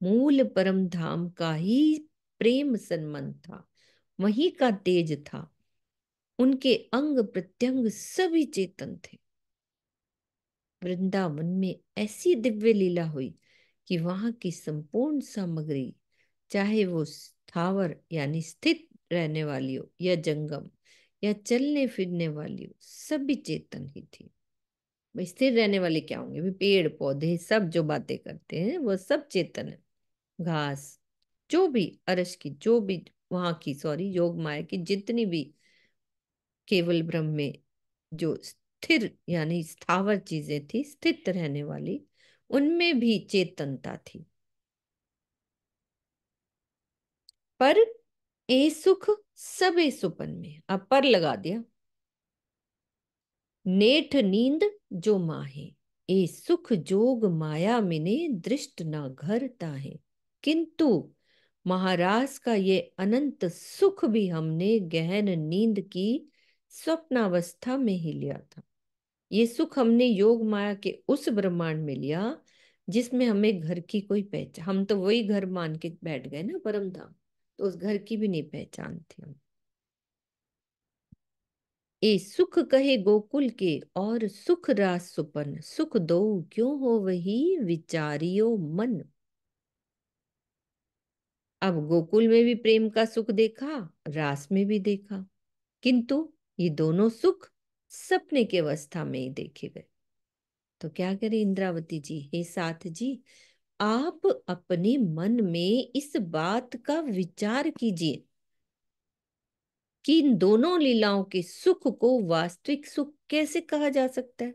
मूल परम धाम का ही प्रेम संबंध था, वहीं का तेज था। उनके अंग प्रत्यंग सभी चेतन थे। वृंदावन में ऐसी दिव्य लीला हुई कि वहां की संपूर्ण सामग्री, चाहे वो स्थावर यानी स्थित रहने वाली हो या जंगम या चलने फिरने वाली हो, सभी चेतन ही थी। भाई स्थिर रहने वाले क्या होंगे? भी पेड़ पौधे सब जो बातें करते हैं वो सब चेतन है। घास, जो भी अरश की, जो भी वहां की, सॉरी, योग माया की जितनी भी केवल ब्रह्म में जो स्थिर यानी स्थावर चीजें थी, स्थित रहने वाली, उनमें भी चेतनता थी। पर ए सुख सब ए सुपन में, अब पर लगा दिया। नेठ नींद जो माहे, ए सुख जोग माया मिने दृष्ट न घर ताहे। किंतु महाराज का ये अनंत सुख भी हमने गहन नींद की स्वप्नावस्था में ही लिया था। ये सुख हमने योग माया के उस ब्रह्मांड में लिया जिसमें हमें घर की कोई पहचान, हम तो वही घर मान के बैठ गए ना, परम धाम। तो उस घर की भी नहीं पहचान थी हम। ए सुख कहे गोकुल के और सुख रास सुपन, सुख दो क्यों हो वही विचारियो मन। अब गोकुल में भी प्रेम का सुख देखा, रास में भी देखा, किंतु ये दोनों सुख सपने की अवस्था में ही देखे गए। तो क्या करें इंद्रावती जी, हे साथ जी, आप अपने मन में इस बात का विचार कीजिए कि इन दोनों लीलाओं के सुख को वास्तविक सुख कैसे कहा जा सकता है।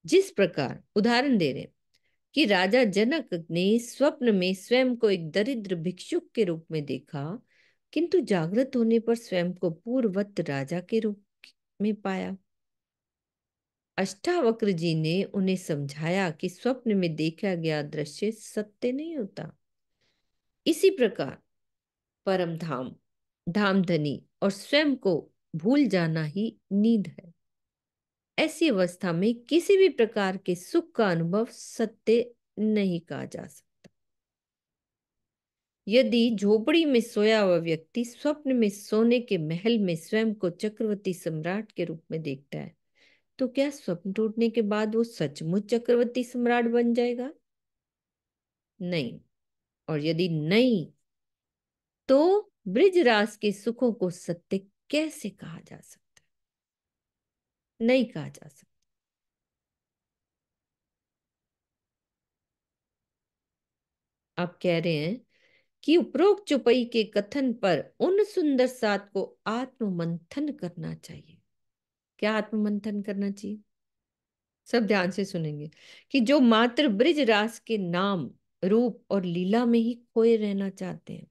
जिस प्रकार उदाहरण दे रहे हैं कि राजा जनक ने स्वप्न में स्वयं को एक दरिद्र भिक्षुक के रूप में देखा, किंतु जागृत होने पर स्वयं को पूर्ववत राजा के रूप में पाया। अष्टावक्र जी ने उन्हें समझाया कि स्वप्न में देखा गया दृश्य सत्य नहीं होता। इसी प्रकार परम धाम, धामधनी और स्वयं को भूल जाना ही नींद है। ऐसी अवस्था में किसी भी प्रकार के सुख का अनुभव सत्य नहीं कहा जा सकता। यदि झोपड़ी में सोया हुआ व्यक्ति स्वप्न में सोने के महल में स्वयं को चक्रवर्ती सम्राट के रूप में देखता है, तो क्या स्वप्न टूटने के बाद वो सचमुच चक्रवर्ती सम्राट बन जाएगा? नहीं। और यदि नहीं, तो ब्रिजराज के सुखों को सत्य कैसे कहा जा सकता है? नहीं कहा जा सकता। आप कह रहे हैं कि उपरोक्त चौपाई के कथन पर उन सुंदर सात को आत्म मंथन करना चाहिए। क्या आत्म मंथन करना चाहिए? सब ध्यान से सुनेंगे कि जो मात्र ब्रिज रास के नाम, रूप और लीला में ही खोए रहना चाहते हैं,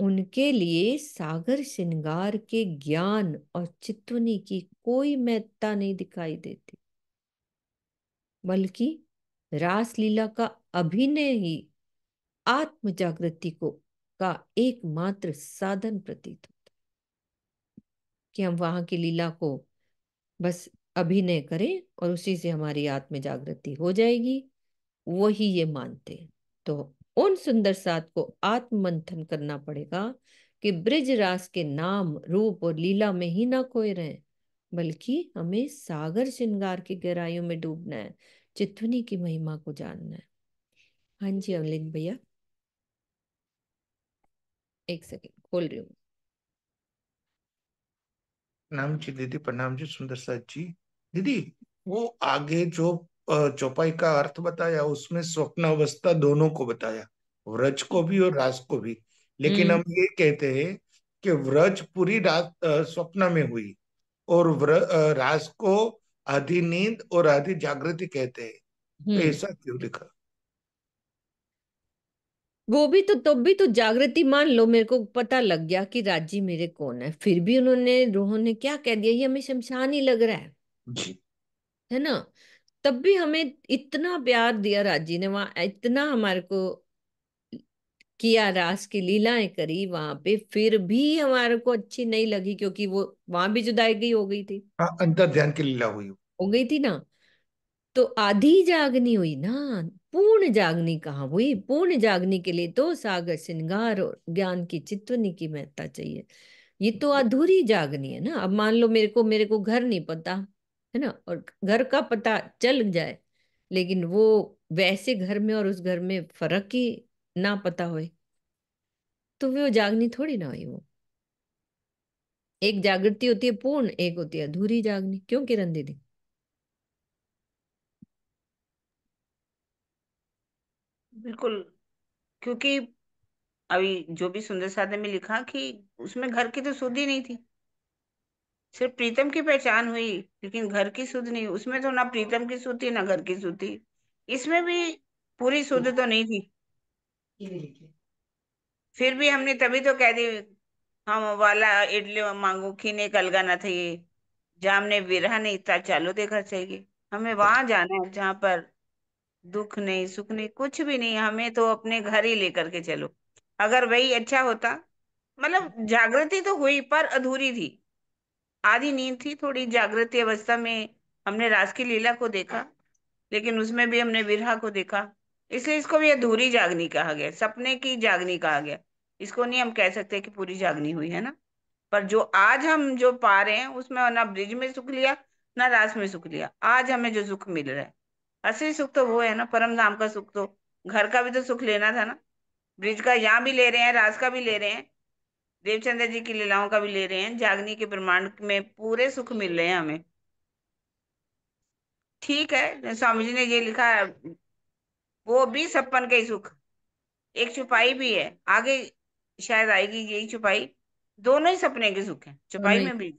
उनके लिए सागर श्रृंगार के ज्ञान और चितवनी की कोई महत्ता नहीं दिखाई देती, बल्कि रास लीला का अभिनय ही आत्म जागृति को का एकमात्र साधन प्रतीत होता है। कि हम वहां की लीला को बस अभिनय करें और उसी से हमारी आत्म जागृति हो जाएगी, वही ये मानते हैं। तो उन सुंदर सात को आत्म मंथन करना पड़ेगा कि ब्रिज रास के नाम, रूप और लीला में ही ना खोए रहें, बल्कि हमें सागर श्रृंगार की गहराइयों में डूबना है, चितवनी की महिमा को जानना है। हाँ जी अमलिन भैया, एक सेकेंड खोल रही हूँ। प्रणाम जी दीदी, प्रणाम जी सुंदर साथ जी। दीदी, वो आगे जो चौपाई का अर्थ बताया उसमें स्वप्न अवस्था दोनों को बताया, व्रज को भी और रास को भी। लेकिन हम्म। हम ये कहते हैं कि व्रज पूरी रात स्वप्न में हुई, और रास को आधी नींद और आधी जागृति कहते हैं। तो हम्म। ऐसा क्यों लिखा? वो भी तो तब भी तो जागृति, मान लो मेरे को पता लग गया कि राजी मेरे कौन है, फिर भी उन्होंने, रोहन ने क्या कह दिया, ये हमें शमशान ही लग रहा जी। है ना। तब भी हमें इतना प्यार दिया राजी ने, वहां इतना हमारे को किया, रास की लीलाएं करी वहां पे, फिर भी हमारे को अच्छी नहीं लगी, क्योंकि वो वहां भी जुदाई हो गई थी। हाँ, अंतर ध्यान की लीला हुई। हो गई थी ना। तो आधी जागनी हुई ना, पूर्ण जागनी कहाँ हुई? पूर्ण जागनी के लिए तो सागर श्रृंगार और ज्ञान की चितवनी की महत्ता चाहिए। ये तो अधूरी जागनी है ना। अब मान लो मेरे को घर नहीं पता है ना, और घर का पता चल जाए, लेकिन वो वैसे घर में और उस घर में फर्क ही ना पता होए, तो वो जागनी थोड़ी ना हुई वो। एक जागृति होती है पूर्ण, एक होती है अधूरी जागनी। क्यों किरण दीदी? बिल्कुल। क्योंकि अभी जो भी सुंदर साधन में लिखा कि उसमें घर की तो सुध ही नहीं थी, सिर्फ प्रीतम की पहचान हुई, लेकिन घर की सुध नहीं। उसमें तो ना प्रीतम की सुध थी ना घर की सुध थी। इसमें भी पूरी सुध तो नहीं थी। फिर भी हमने तभी तो कह दी, हम वाला इडली मांगू खीने कलगा न थे, जामने विरह नहीं था, चालो देखा चाहिए। हमें वहां जाना है जहां पर दुख नहीं, सुख नहीं, कुछ भी नहीं। हमें तो अपने घर ही लेकर के चलो। अगर वही अच्छा होता, मतलब जागृति तो हुई पर अधूरी थी, आधी नींद थी, थोड़ी जागृति अवस्था में हमने रास की लीला को देखा। लेकिन उसमें भी हमने विरह को देखा, इसलिए इसको भी अधूरी जागनी कहा गया, सपने की जागनी कहा गया। इसको नहीं हम कह सकते कि पूरी जागनी हुई है ना। पर जो आज हम जो पा रहे हैं उसमें ना ब्रिज में सुख लिया ना रास में सुख लिया, आज हमें जो सुख मिल रहा है असली सुख तो वो है ना, परम धाम का सुख। तो घर का भी तो सुख लेना था ना, ब्रिज का यहाँ भी ले रहे हैं, रास का भी ले रहे हैं, देवचंद्र जी की लीलाओं का भी ले रहे हैं, जागनी के ब्रह्मांड में पूरे सुख मिल रहे हैं हमें। ठीक है, स्वामी जी ने ये लिखा है, वो भी सपन का ही सुख। एक छुपाई भी है आगे, शायद आएगी यही छुपाई। दोनों ही सपने के सुख हैं, और छुपाई नहीं, में भी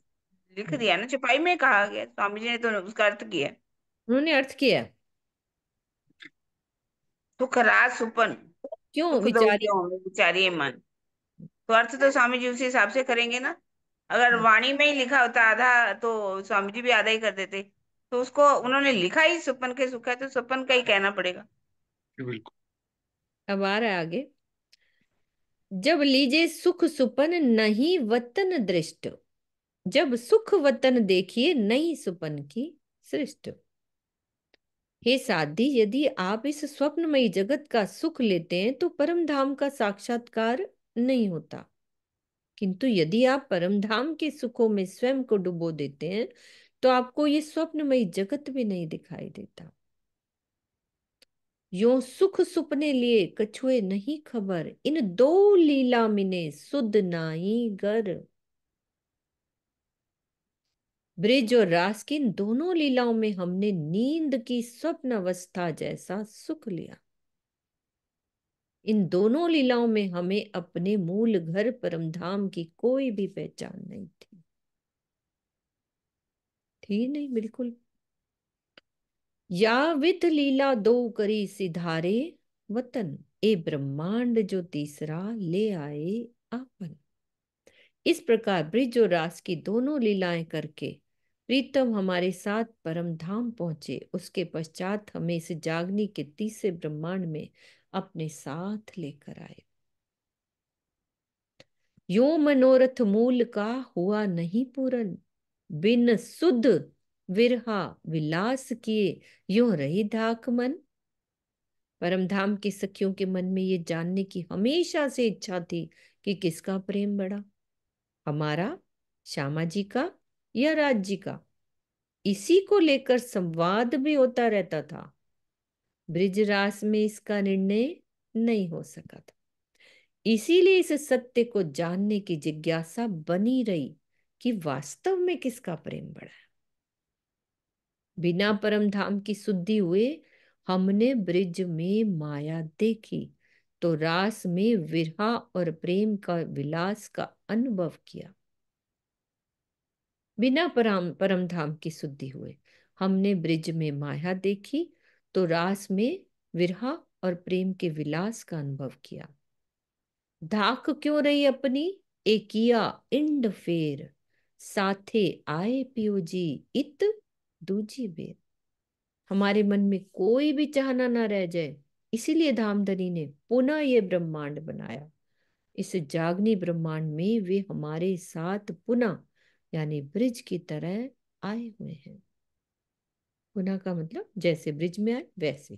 लिख दिया ना, छुपाई में कहा गया, स्वामी जी ने तो उसका अर्थ किया है। उन्होंने अर्थ किया। सुख रात सुपन, क्यों सुख दो विचारी? क्यों में विचारिये मन। तो अर्थ तो स्वामी जी उसी हिसाब से करेंगे ना। अगर वाणी में ही लिखा होता आधा, तो स्वामी जी भी आधा ही कर देते। तो उसको उन्होंने लिखा ही सुपन के सुख है, तो सुपन का ही कहना पड़ेगा। बिल्कुल। अब आ रहा है आगे। जब लीजे सुख सुपन नहीं वतन दृष्ट, जब सुख वतन देखिए नहीं सुपन की सृष्ट। हे साधी, यदि आप इस स्वप्नमयी जगत का सुख लेते हैं तो परम धाम का साक्षात्कार नहीं होता, किंतु यदि आप परम धाम के सुखों में स्वयं को डुबो देते हैं तो आपको ये स्वप्नमयी जगत भी नहीं दिखाई देता। यो सुख सुपने लिए कछुए नहीं खबर, इन दो लीला मिने सुध नाई गर। ब्रिज और रास की इन दोनों लीलाओं में हमने नींद की स्वप्न अवस्था जैसा सुख लिया। इन दोनों लीलाओं में हमें अपने मूल घर परमधाम की कोई भी पहचान नहीं थी। थी नहीं, बिल्कुल। या विध लीला दो करी सिधारे वतन, ए ब्रह्मांड जो तीसरा ले आए आपन। इस प्रकार ब्रिज और रास की दोनों लीलाएं करके प्रीतम हमारे साथ परम धाम पहुंचे। उसके पश्चात हमें इस जागनी के तीसरे ब्रह्मांड में अपने साथ लेकर आए। यो मनोरथ मूल का हुआ नहीं पूरन, बिन सुध विरहा विलास किए यो रही धाक मन। परमधाम की सखियों के मन में ये जानने की हमेशा से इच्छा थी कि किसका प्रेम बड़ा, हमारा, श्यामा जी का या राज जी का। इसी को लेकर संवाद भी होता रहता था। ब्रिजरास में इसका निर्णय नहीं हो सका था, इसीलिए इस सत्य को जानने की जिज्ञासा बनी रही कि वास्तव में किसका प्रेम बड़ा है। बिना परम धाम की शुद्धि हुए हमने ब्रिज में माया देखी, तो रास में विरहा और प्रेम का विलास का अनुभव किया। बिना परम धाम की शुद्धि हुए हमने ब्रिज में माया देखी, तो रास में विरहा और प्रेम के विलास का अनुभव किया। धाक क्यों रही अपनी, एकिया इंड फेर, साथे आए पियो जी इत दूजी बेर। हमारे मन में कोई भी चाहना ना रह जाए, इसीलिए धामधनी ने पुनः ये ब्रह्मांड बनाया। इस जागनी ब्रह्मांड में वे हमारे साथ पुनः यानी ब्रिज की तरह आए हुए हैं। पुनः का मतलब जैसे ब्रिज में आए वैसे।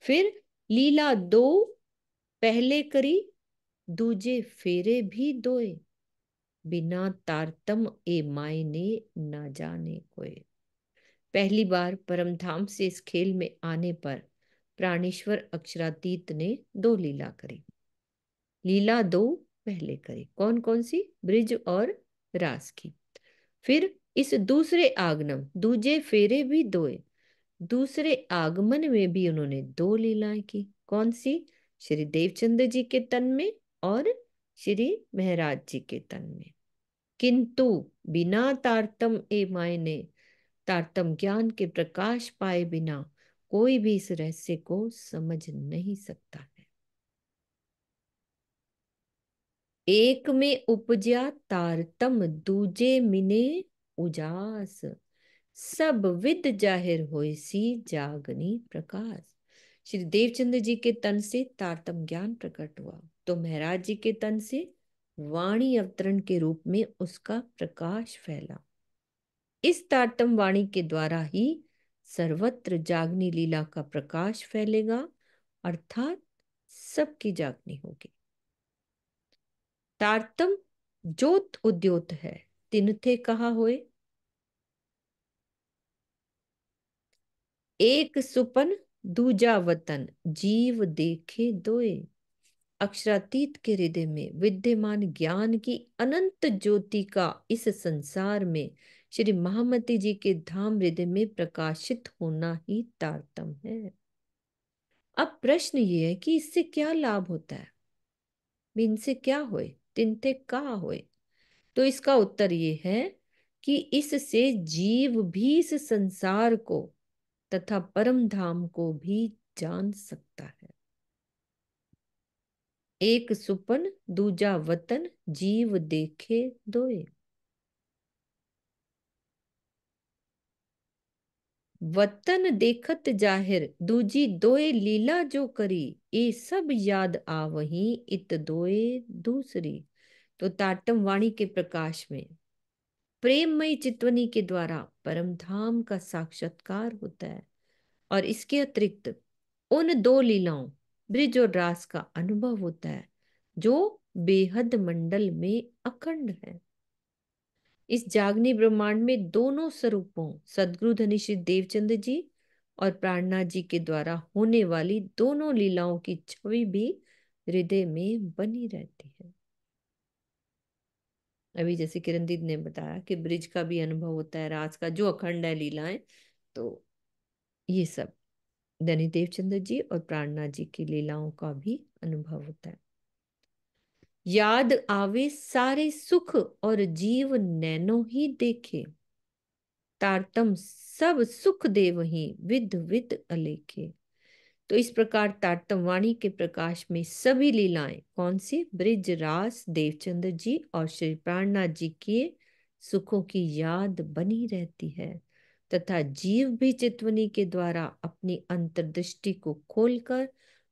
फिर लीला दो पहले करी, दूजे फेरे भी दोए, बिना तारतम ए मायने ना जाने कोई। पहली बार परमधाम से इस खेल में आने पर प्राणेश्वर अक्षरातीत ने दो लीला करी। लीला दो पहले करी, कौन कौन सी, ब्रिज और रास की। फिर इस दूसरे आगमन, दूजे फेरे भी दोए, दूसरे आगमन में भी उन्होंने दो लीलाएं की। कौन सी, श्री देवचंद्र जी के तन में और श्री महराज जी के तन में। किंतु बिना तारतम ए मायने, तारतम ज्ञान के प्रकाश पाए बिना कोई भी इस रहस्य को समझ नहीं सकता है। एक में उपजा तारतम, दूजे मिने उजास, सब विद जाहिर होए सी जागनी प्रकाश। श्री देवचंद्र जी के तन से तारतम ज्ञान प्रकट हुआ, तो महाराज जी के तन से वाणी अवतरण के रूप में उसका प्रकाश फैला। इस तारतम वाणी के द्वारा ही सर्वत्र जागनी लीला का प्रकाश फैलेगा, अर्थात सबकी जागनी होगी। तारतम जोत उद्योत है, तिन थे कहा होए। एक सुपन दूजा वतन, जीव देखे दोए। अक्षरातीत के हृदय में विद्यमान ज्ञान की अनंत ज्योति का इस संसार में श्री महामती जी के धाम हृदय में प्रकाशित होना ही तारतम है। अब प्रश्न ये है कि इससे क्या लाभ होता है, इनसे क्या होए, तिनते कहा होए। तो इसका उत्तर ये है कि इससे जीव भी इस संसार को तथा परम धाम को भी जान सकता है। एक सुपन दूजा वतन, जीव देखे दोए। वतन देखत जाहिर, दूजी दोए लीला जो करी। ये सब याद आवही, इत दोए दूसरी। तो ताटम वाणी के प्रकाश में प्रेममयी चितवनी के द्वारा परम धाम का साक्षात्कार होता है, और इसके अतिरिक्त उन दो लीलाओं ब्रिज और रास का अनुभव होता है जो बेहद मंडल में अखंड है। इस जागनी ब्रह्मांड में दोनों स्वरूपों सदगुरु धनी श्री देवचंद जी और प्राणनाथ जी के द्वारा होने वाली दोनों लीलाओं की छवि भी हृदय में बनी रहती है। अभी जैसे किरण दीदी ने बताया कि ब्रिज का भी अनुभव होता है, राज का जो अखंड है लीलाएं, तो ये सब धनी देवचंद्र जी और प्राणनाथ जी की लीलाओं का भी अनुभव होता है। याद आवे सारे सुख और जीव नैनो ही देखे। तारतम सब सुख दे वहीं, विद विद अलेखे। तो इस प्रकार तारतम वाणी के प्रकाश में सभी लीलाएं कौन सी, ब्रिज रास देवचंद्र जी और श्री प्राणनाथ जी के सुखों की याद बनी रहती है, तथा जीव भी चितवनी के द्वारा अपनी अंतर्दृष्टि को खोलकर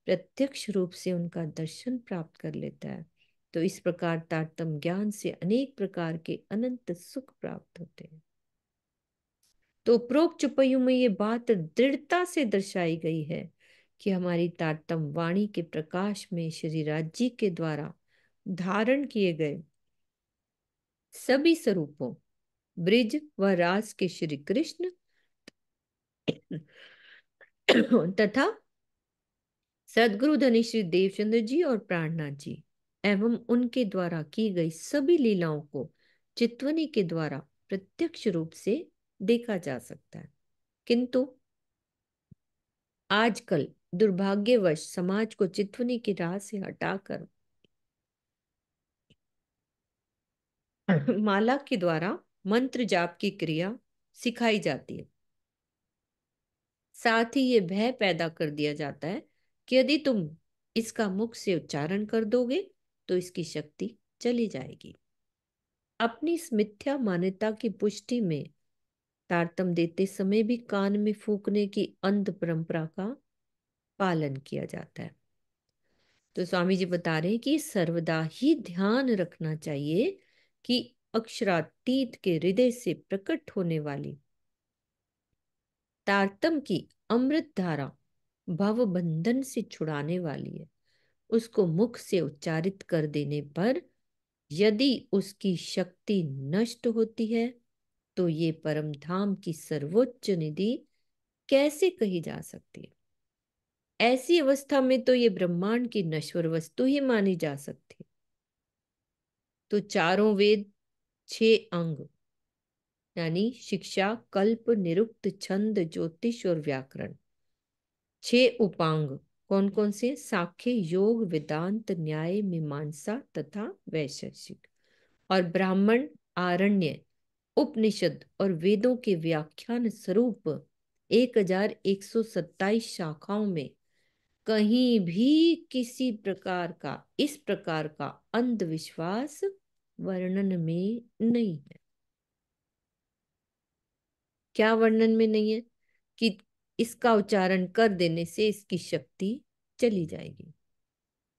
प्रत्यक्ष रूप से उनका दर्शन प्राप्त कर लेता है। तो इस प्रकार तारतम ज्ञान से अनेक प्रकार के अनंत सुख प्राप्त होते हैं। तो उपरोक्त चुपैयों में ये बात दृढ़ता से दर्शाई गई है कि हमारी तारतम वाणी के प्रकाश में श्री राज जी के द्वारा धारण किए गए सभी स्वरूपों ब्रिज व रास के श्री कृष्ण तथा सदगुरु धनी श्री देवचंद्र जी और प्राणनाथ जी एवं उनके द्वारा की गई सभी लीलाओं को चितवनी के द्वारा प्रत्यक्ष रूप से देखा जा सकता है। किंतु आजकल दुर्भाग्यवश समाज को चितवनी की राह से हटाकर माला के द्वारा मंत्र जाप की क्रिया सिखाई जाती है। साथ ही ये भय पैदा कर दिया जाता है कि यदि तुम इसका मुख से उच्चारण कर दोगे तो इसकी शक्ति चली जाएगी। अपनी इस मिथ्या मान्यता की पुष्टि में तारतम देते समय भी कान में फूंकने की अंध परंपरा का पालन किया जाता है। तो स्वामी जी बता रहे हैं कि सर्वदा ही ध्यान रखना चाहिए कि अक्षरातीत के हृदय से प्रकट होने वाली तारतम की अमृत धारा भव बंधन से छुड़ाने वाली है। उसको मुख से उच्चारित कर देने पर यदि उसकी शक्ति नष्ट होती है तो ये परम धाम की सर्वोच्च निधि कैसे कही जा सकती है। ऐसी अवस्था में तो ये ब्रह्मांड की नश्वर वस्तु ही मानी जा सकती है। तो चारों वेद, 6 अंग यानी शिक्षा, कल्प, निरुक्त, छंद, ज्योतिष और व्याकरण, 6 उपांग कौन कौन से, साख्य, योग, वेदांत, न्याय, मीमांसा तथा वैशेषिक, और ब्राह्मण, आरण्य, उपनिषद और वेदों के व्याख्यान स्वरूप 1127 शाखाओं में कहीं भी किसी प्रकार का इस प्रकार का अंधविश्वास वर्णन में नहीं है। क्या वर्णन में नहीं है? कि इसका उच्चारण कर देने से इसकी शक्ति चली जाएगी,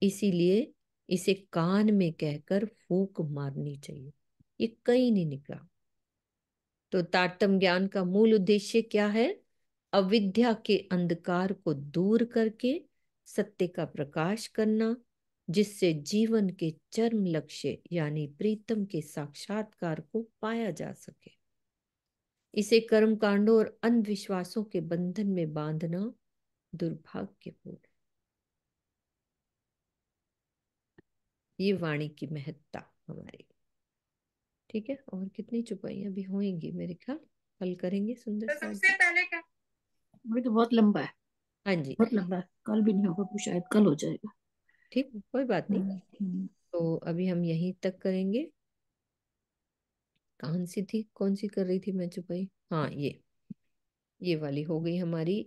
इसीलिए इसे कान में कहकर फूंक मारनी चाहिए, ये कहीं नहीं निकला। तो तारतम ज्ञान का मूल उद्देश्य क्या है? अविद्या के अंधकार को दूर करके सत्य का प्रकाश करना, जिससे जीवन के चरम लक्ष्य यानी प्रीतम के साक्षात्कार को पाया जा सके। इसे कर्म कांडों और अंधविश्वासों के बंधन में बांधना दुर्भाग्यपूर्ण। ये वाणी की महत्ता हमारी। ठीक है, और कितनी चुपाइयां भी होंगी मेरे ख्याल, कल करेंगे सुंदर तो साथ सबसे जी। पहले क्या? अभी तो बहुत लंबा है, हाँ जी, बहुत लंबा है, कल भी नहीं होगा, वो शायद कल हो जाएगा। ठीक है, कोई बात नहीं। हम्म। तो अभी हम यहीं तक करेंगे। कौन सी थी, कौन सी कर रही थी मैं चुपाई? हाँ, ये वाली हो गई हमारी।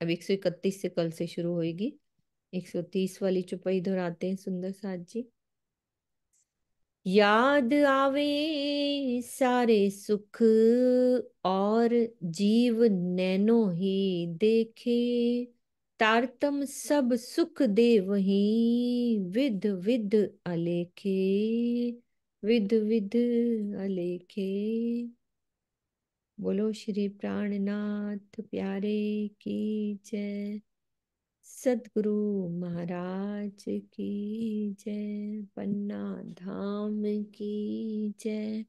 अब 131 से कल से शुरू होगी। 130 वाली चुपाई दोहराते हैं सुंदर साथ जी। याद आवे सारे सुख और जीव नैनो ही देखे, तारतम सब सुख दे वही विध विध अलेखे, विध विध अलेखे। बोलो श्री प्राणनाथ प्यारे की जय, सदगुरु महाराज की जय, पन्ना धाम की जय।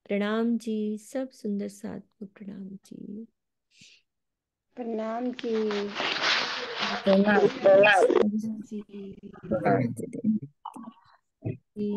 प्रणाम जी, सब सुंदर साथ को प्रणाम जी। प्रणाम जी। प्रणाम। प्रणाम जी। प्रणाम। जी।